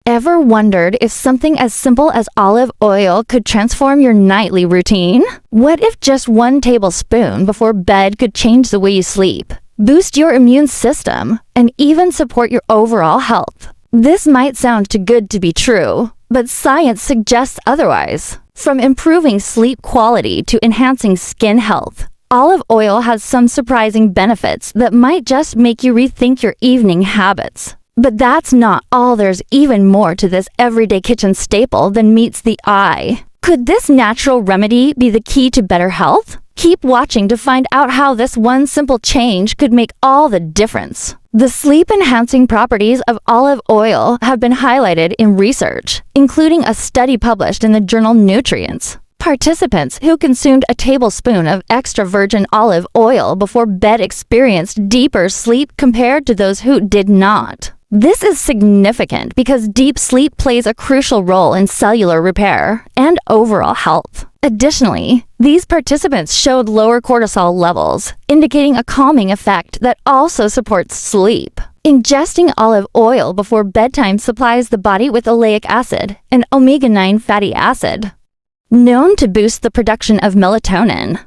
Ever wondered if something as simple as olive oil could transform your nightly routine? What if just 1 tablespoon before bed could change the way you sleep, boost your immune system, and even support your overall health? This might sound too good to be true, but science suggests otherwise. From improving sleep quality to enhancing skin health, olive oil has some surprising benefits that might just make you rethink your evening habits. But that's not all. There's even more to this everyday kitchen staple than meets the eye. Could this natural remedy be the key to better health? Keep watching to find out how this one simple change could make all the difference. The sleep-enhancing properties of olive oil have been highlighted in research, including a study published in the journal Nutrients. Participants who consumed a tablespoon of extra virgin olive oil before bed experienced deeper sleep compared to those who did not. This is significant because deep sleep plays a crucial role in cellular repair and overall health. Additionally, these participants showed lower cortisol levels, indicating a calming effect that also supports sleep. Ingesting olive oil before bedtime supplies the body with oleic acid, an omega-9 fatty acid, known to boost the production of melatonin,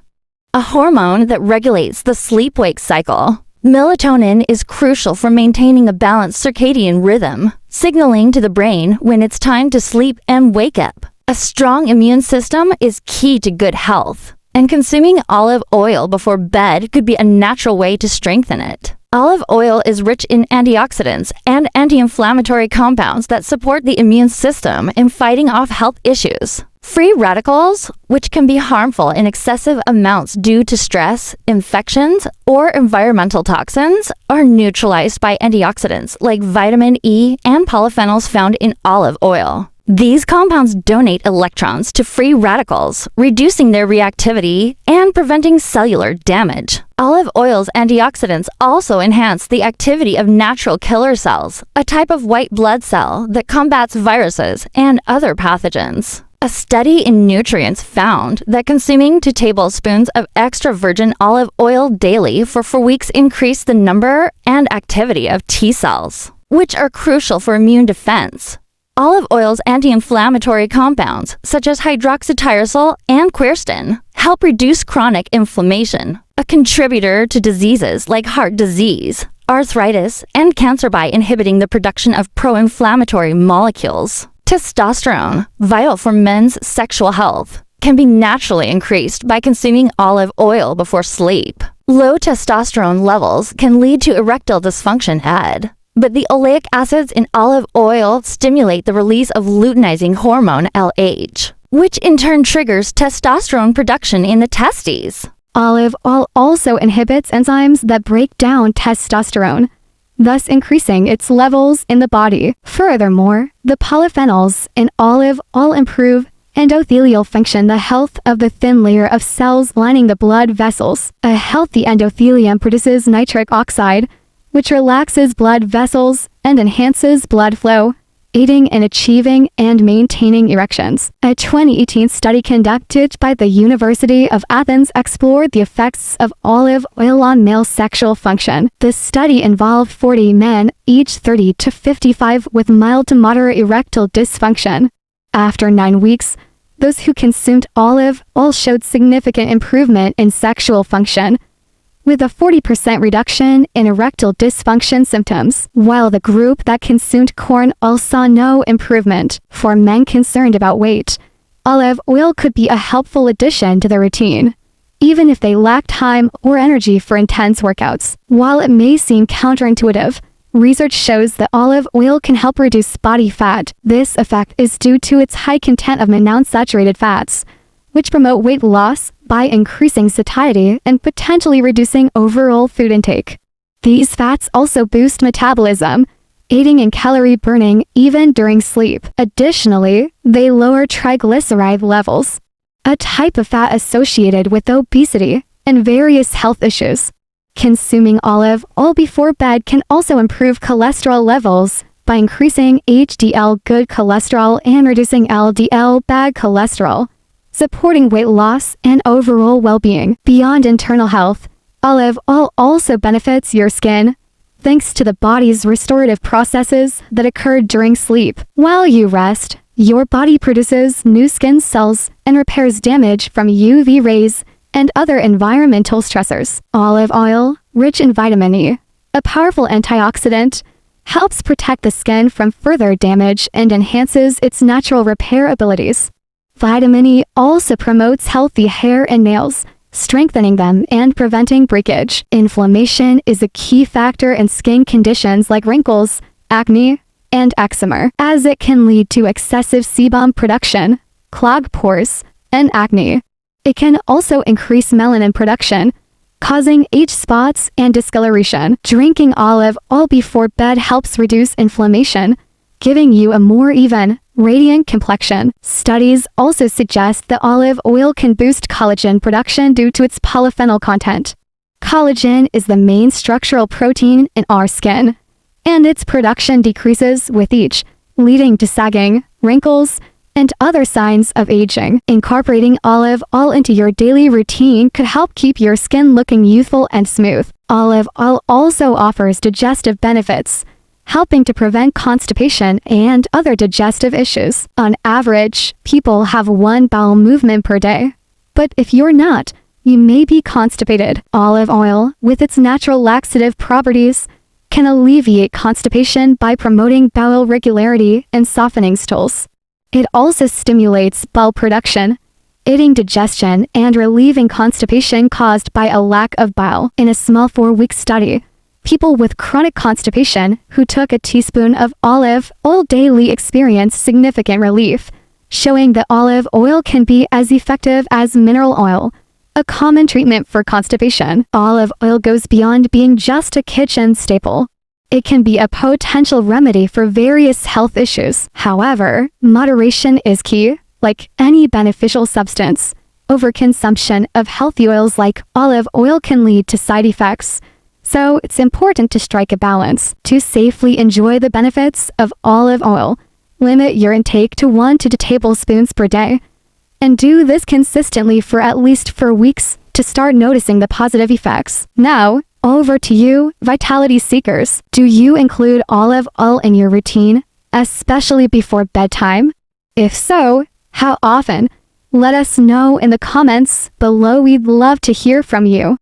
a hormone that regulates the sleep-wake cycle. Melatonin is crucial for maintaining a balanced circadian rhythm, signaling to the brain when it's time to sleep and wake up. A strong immune system is key to good health, and consuming olive oil before bed could be a natural way to strengthen it. Olive oil is rich in antioxidants and anti-inflammatory compounds that support the immune system in fighting off health issues. Free radicals, which can be harmful in excessive amounts due to stress, infections, or environmental toxins, are neutralized by antioxidants like vitamin E and polyphenols found in olive oil. These compounds donate electrons to free radicals, reducing their reactivity and preventing cellular damage. Olive oil's antioxidants also enhance the activity of natural killer cells, a type of white blood cell that combats viruses and other pathogens. A study in Nutrients found that consuming 2 tablespoons of extra virgin olive oil daily for 4 weeks increased the number and activity of T cells, which are crucial for immune defense. Olive oil's anti-inflammatory compounds, such as hydroxytyrosol and quercetin, help reduce chronic inflammation, a contributor to diseases like heart disease, arthritis, and cancer by inhibiting the production of pro-inflammatory molecules. Testosterone, vital for men's sexual health, can be naturally increased by consuming olive oil before sleep. Low testosterone levels can lead to erectile dysfunction, but the oleic acids in olive oil stimulate the release of luteinizing hormone LH, which in turn triggers testosterone production in the testes. Olive oil also inhibits enzymes that break down testosterone, thus increasing its levels in the body. Furthermore, the polyphenols in olive oil improve endothelial function, the health of the thin layer of cells lining the blood vessels. A healthy endothelium produces nitric oxide, which relaxes blood vessels and enhances blood flow, aiding in achieving and maintaining erections. A 2018 study conducted by the University of Athens explored the effects of olive oil on male sexual function. The study involved 40 men, aged 30 to 55, with mild to moderate erectile dysfunction. After 9 weeks, those who consumed olive oil showed significant improvement in sexual function, with a 40% reduction in erectile dysfunction symptoms, while the group that consumed corn oil saw no improvement. For men concerned about weight, olive oil could be a helpful addition to their routine, even if they lack time or energy for intense workouts. While it may seem counterintuitive, research shows that olive oil can help reduce body fat. This effect is due to its high content of monounsaturated fats, which promote weight loss by increasing satiety and potentially reducing overall food intake. These fats also boost metabolism, aiding in calorie burning even during sleep. Additionally, they lower triglyceride levels, a type of fat associated with obesity and various health issues. Consuming olive oil before bed can also improve cholesterol levels by increasing HDL good cholesterol and reducing LDL bad cholesterol, supporting weight loss and overall well-being. Beyond internal health, olive oil also benefits your skin. thanks to the body's restorative processes that occur during sleep. While you rest, your body produces new skin cells and repairs damage from UV rays and other environmental stressors. Olive oil, rich in vitamin E, a powerful antioxidant, helps protect the skin from further damage and enhances its natural repair abilities. Vitamin E also promotes healthy hair and nails, strengthening them and preventing breakage. Inflammation is a key factor in skin conditions like wrinkles, acne, and eczema, as it can lead to excessive sebum production, clogged pores, and acne. It can also increase melanin production, causing age spots and discoloration. Drinking olive oil before bed helps reduce inflammation, giving you a more even, radiant complexion. Studies also suggest that olive oil can boost collagen production due to its polyphenol content. Collagen is the main structural protein in our skin, and its production decreases with age, leading to sagging, wrinkles, and other signs of aging. Incorporating olive oil into your daily routine could help keep your skin looking youthful and smooth. Olive oil also offers digestive benefits, helping to prevent constipation and other digestive issues. On average, people have one bowel movement per day. But if you're not, you may be constipated. Olive oil, with its natural laxative properties, can alleviate constipation by promoting bowel regularity and softening stools. It also stimulates bowel production, aiding digestion and relieving constipation caused by a lack of bile. In a small 4-week study, people with chronic constipation who took a teaspoon of olive oil daily experienced significant relief, showing that olive oil can be as effective as mineral oil, a common treatment for constipation. Olive oil goes beyond being just a kitchen staple. It can be a potential remedy for various health issues. However, moderation is key. Like any beneficial substance, overconsumption of healthy oils like olive oil can lead to side effects. So it's important to strike a balance. To safely enjoy the benefits of olive oil, limit your intake to 1 to 2 tablespoons per day. And do this consistently for at least 4 weeks to start noticing the positive effects. Now, over to you, vitality seekers. Do you include olive oil in your routine, especially before bedtime? If so, how often? Let us know in the comments below. We'd love to hear from you.